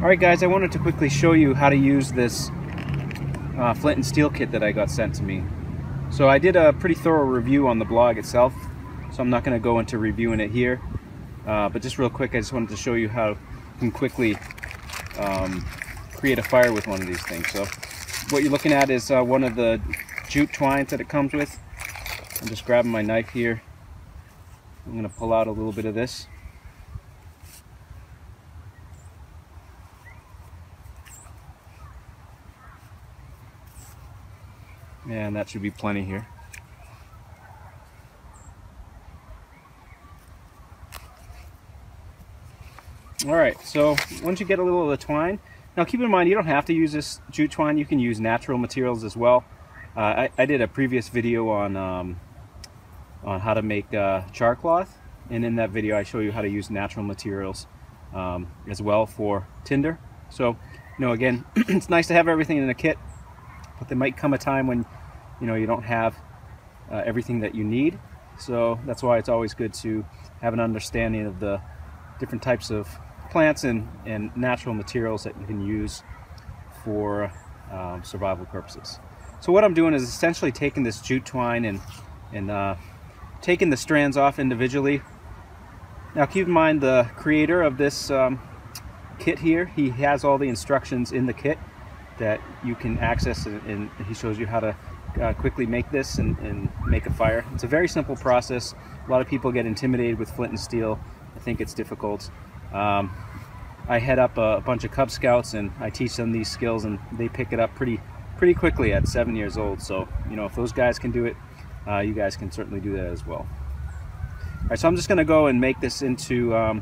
Alright guys, I wanted to quickly show you how to use this flint and steel kit that I got sent to me. So I did a pretty thorough review on the blog itself, so I'm not going to go into reviewing it here. But just real quick, I just wanted to show you how you can quickly create a fire with one of these things. So what you're looking at is one of the jute twines that it comes with. I'm just grabbing my knife here. I'm going to pull out a little bit of this. And that should be plenty here. Alright, so once you get a little of the twine, now keep in mind you don't have to use this jute twine, you can use natural materials as well. I did a previous video on how to make char cloth, and in that video I show you how to use natural materials as well for tinder. So, again, it's nice to have everything in a kit, but there might come a time when you don't have everything that you need. So that's why it's always good to have an understanding of the different types of plants and natural materials that you can use for survival purposes. So what I'm doing is essentially taking this jute twine and taking the strands off individually. Now keep in mind the creator of this kit here, he has all the instructions in the kit that you can access, and he shows you how to quickly make this and make a fire. It's a very simple process. A lot of people get intimidated with flint and steel. I think it's difficult. I head up a bunch of Cub Scouts and I teach them these skills, and they pick it up pretty quickly at 7 years old. So if those guys can do it, you guys can certainly do that as well. All right, so I'm just going to go and make this into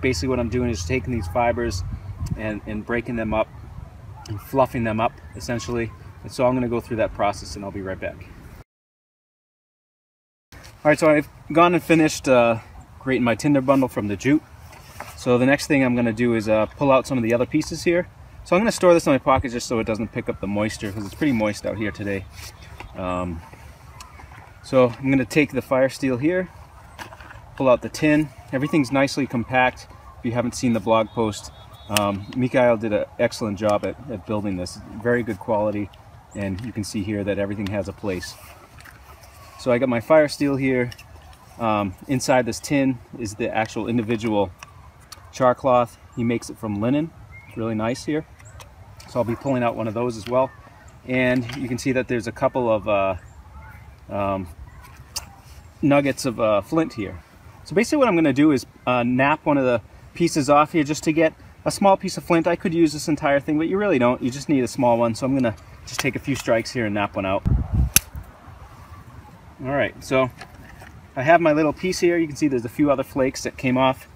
basically what I'm doing is taking these fibers and breaking them up and fluffing them up essentially. And so I'm going to go through that process and I'll be right back. Alright, so I've gone and finished creating my tinder bundle from the jute. So the next thing I'm going to do is pull out some of the other pieces here. So I'm going to store this in my pocket just so it doesn't pick up the moisture, because it's pretty moist out here today. So I'm going to take the fire steel here, pull out the tin. Everything's nicely compact. If you haven't seen the blog post, Mikhail did an excellent job at building this. Very good quality, and you can see here that everything has a place. So I got my fire steel here. Inside this tin is the actual individual char cloth. He makes it from linen. It's really nice here. So I'll be pulling out one of those as well. And you can see that there's a couple of nuggets of flint here. So basically what I'm going to do is nap one of the pieces off here just to get a small piece of flint. I could use this entire thing, but you really don't. You just need a small one. So I'm going to just take a few strikes here and nap one out. Alright, so I have my little piece here. You can see there's a few other flakes that came off.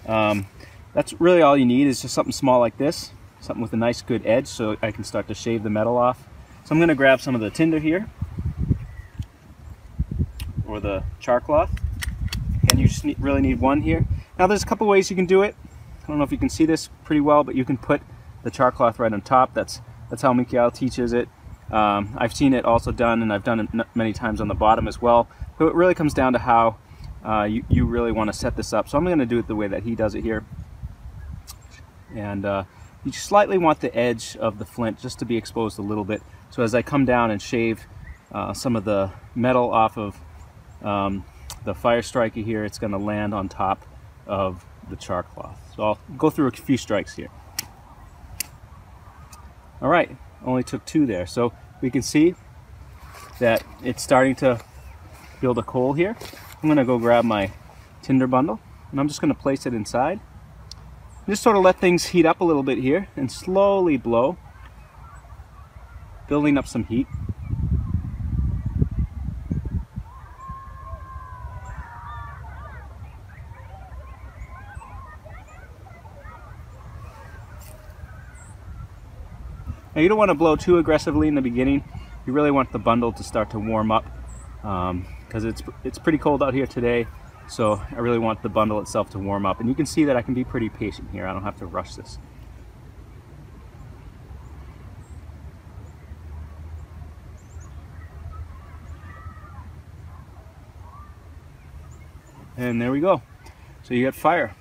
That's really all you need, is just something small like this. Something with a nice good edge so I can start to shave the metal off. So I'm going to grab some of the tinder here, or the char cloth. And you just really need one here. Now there's a couple ways you can do it. I don't know if you can see this pretty well, but you can put the char cloth right on top. That's how Mikhail teaches it. I've seen it also done, and I've done it many times on the bottom as well. So it really comes down to how you really want to set this up. So I'm going to do it the way that he does it here. And you slightly want the edge of the flint just to be exposed a little bit. So as I come down and shave some of the metal off of the fire striker here, it's going to land on top of the char cloth. So I'll go through a few strikes here. Alright, only took 2 there. So we can see that it's starting to build a coal here. I'm going to go grab my tinder bundle, and I'm just going to place it inside. Just sort of let things heat up a little bit here and slowly blow, building up some heat. Now you don't want to blow too aggressively in the beginning. You really want the bundle to start to warm up, because it's pretty cold out here today. So I really want the bundle itself to warm up. And you can see that I can be pretty patient here. I don't have to rush this. And there we go. So you got fire.